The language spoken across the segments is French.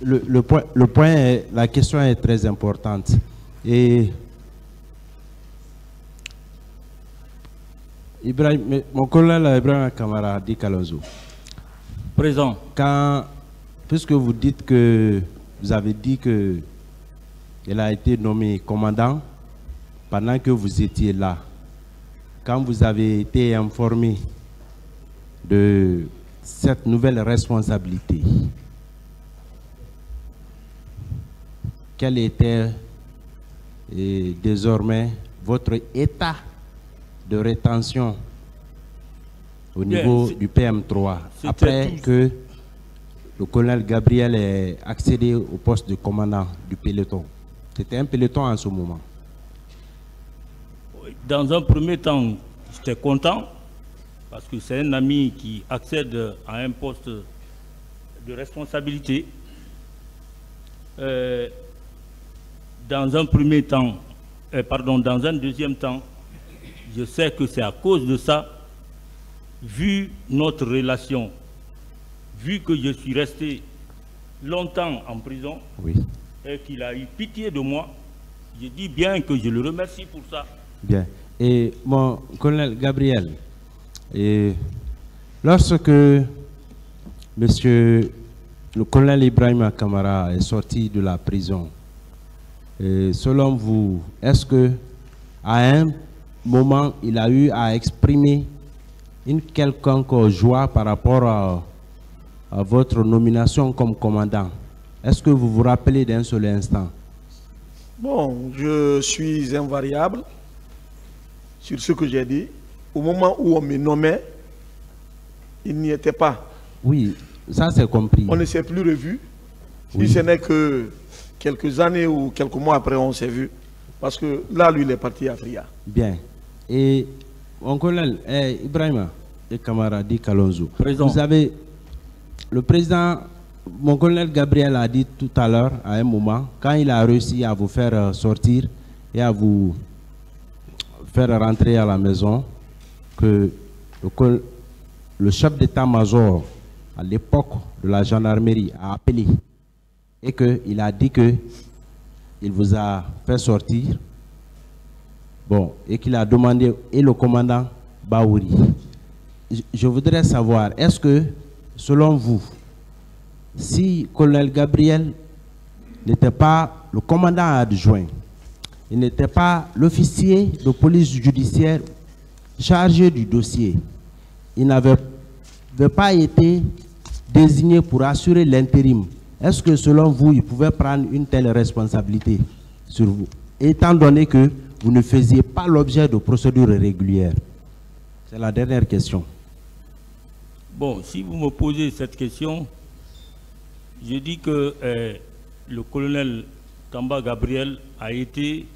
le point est, la question est très importante. Et Ibrahim, mon collègue Ibrahim Kamara dit Kalonzo. Présent. Puisque vous dites que vous avez dit que il a été nommé commandant pendant que vous étiez là, quand vous avez été informé de cette nouvelle responsabilité, quel était désormais votre état de rétention au niveau du PM3 après que le colonel Gabriel ait accédé au poste de commandant du peloton? C'était un peloton en ce moment. Dans un premier temps, j'étais content parce que c'est un ami qui accède à un poste de responsabilité. Dans un premier temps, dans un deuxième temps, je sais que c'est à cause de ça, vu notre relation, vu que je suis resté longtemps en prison, oui, et qu'il a eu pitié de moi, je dis bien que je le remercie pour ça. Bien. Et mon colonel Gabriel, lorsque monsieur le colonel Ibrahim Kamara est sorti de la prison, selon vous, est-ce que à un moment il a eu à exprimer une quelconque joie par rapport à votre nomination comme commandant? Est-ce que vous vous rappelez d'un seul instant? Bon, je suis invariable sur ce que j'ai dit. Au moment où on me nommait, il n'y était pas. Oui, ça c'est compris. On ne s'est plus revu. Oui. Si ce n'est que quelques années ou quelques mois après, on s'est vu. Parce que là, lui, il est parti à Fria. Bien. Et mon colonel Ibrahima et camarade Kalonzo, vous avez le président, mon colonel Gabriel a dit tout à l'heure, à un moment, quand il a réussi à vous faire sortir et à vous faire rentrer à la maison, que le chef d'état-major à l'époque de la gendarmerie a appelé et qu'il a dit que il vous a fait sortir, bon, et qu'il a demandé, et le commandant Baouri. Je voudrais savoir, est-ce que, selon vous, si colonel Gabriel n'était pas le commandant adjoint, il n'était pas l'officier de police judiciaire chargé du dossier, il n'avait pas été désigné pour assurer l'intérim, est-ce que selon vous, il pouvait prendre une telle responsabilité sur vous, étant donné que vous ne faisiez pas l'objet de procédures régulières? C'est la dernière question. Bon, si vous me posez cette question, je dis que le colonel Kamba Gabriel a été,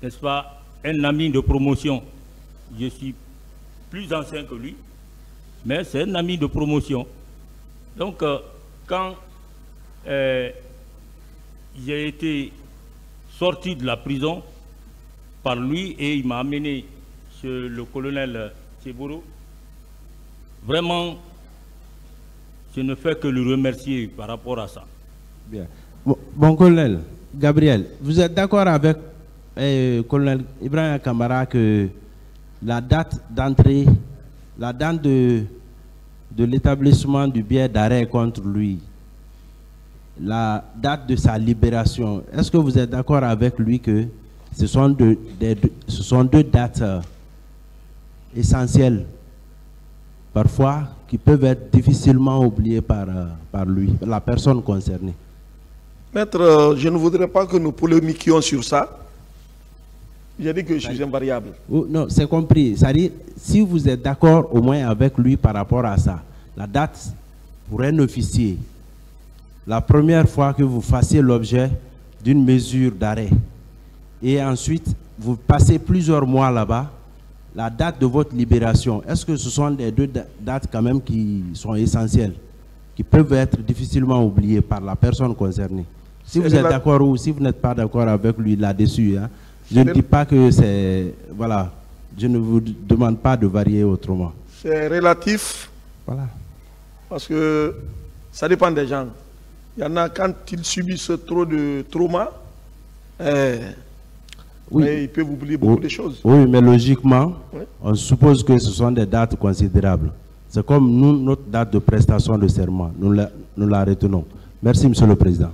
n'est-ce pas, un ami de promotion. Je suis plus ancien que lui, mais c'est un ami de promotion. Donc, quand j'ai été sorti de la prison par lui et il m'a amené chez le colonel Tcheboro, vraiment, je ne fais que le remercier par rapport à ça. Bien. Bon colonel Gabriel, vous êtes d'accord avec colonel Ibrahim Kamara que la date d'entrée, la date de l'établissement du billet d'arrêt contre lui, la date de sa libération, est-ce que vous êtes d'accord avec lui que ce sont deux dates essentielles, parfois, qui peuvent être difficilement oubliées par lui, la personne concernée? Maître, je ne voudrais pas que nous polémiquions sur ça. J'ai dit que je suis invariable. Non, c'est compris. C'est-à-dire, si vous êtes d'accord au moins avec lui par rapport à ça, la date pour un officier, la première fois que vous fassiez l'objet d'une mesure d'arrêt, et ensuite vous passez plusieurs mois là-bas, la date de votre libération, est-ce que ce sont des deux dates quand même qui sont essentielles, qui peuvent être difficilement oubliées par la personne concernée? Si vous êtes d'accord ou si vous n'êtes pas d'accord avec lui là-dessus, hein, je ne dis pas que c'est... Voilà, je ne vous demande pas de varier autrement. C'est relatif. Voilà. Parce que ça dépend des gens. Il y en a quand ils subissent trop de trauma, oui. ils peuvent oublier beaucoup de choses. Oui, mais logiquement, Oui. on suppose que ce sont des dates considérables. C'est comme nous, notre date de prestation de serment, nous la retenons. Merci, Monsieur le Président.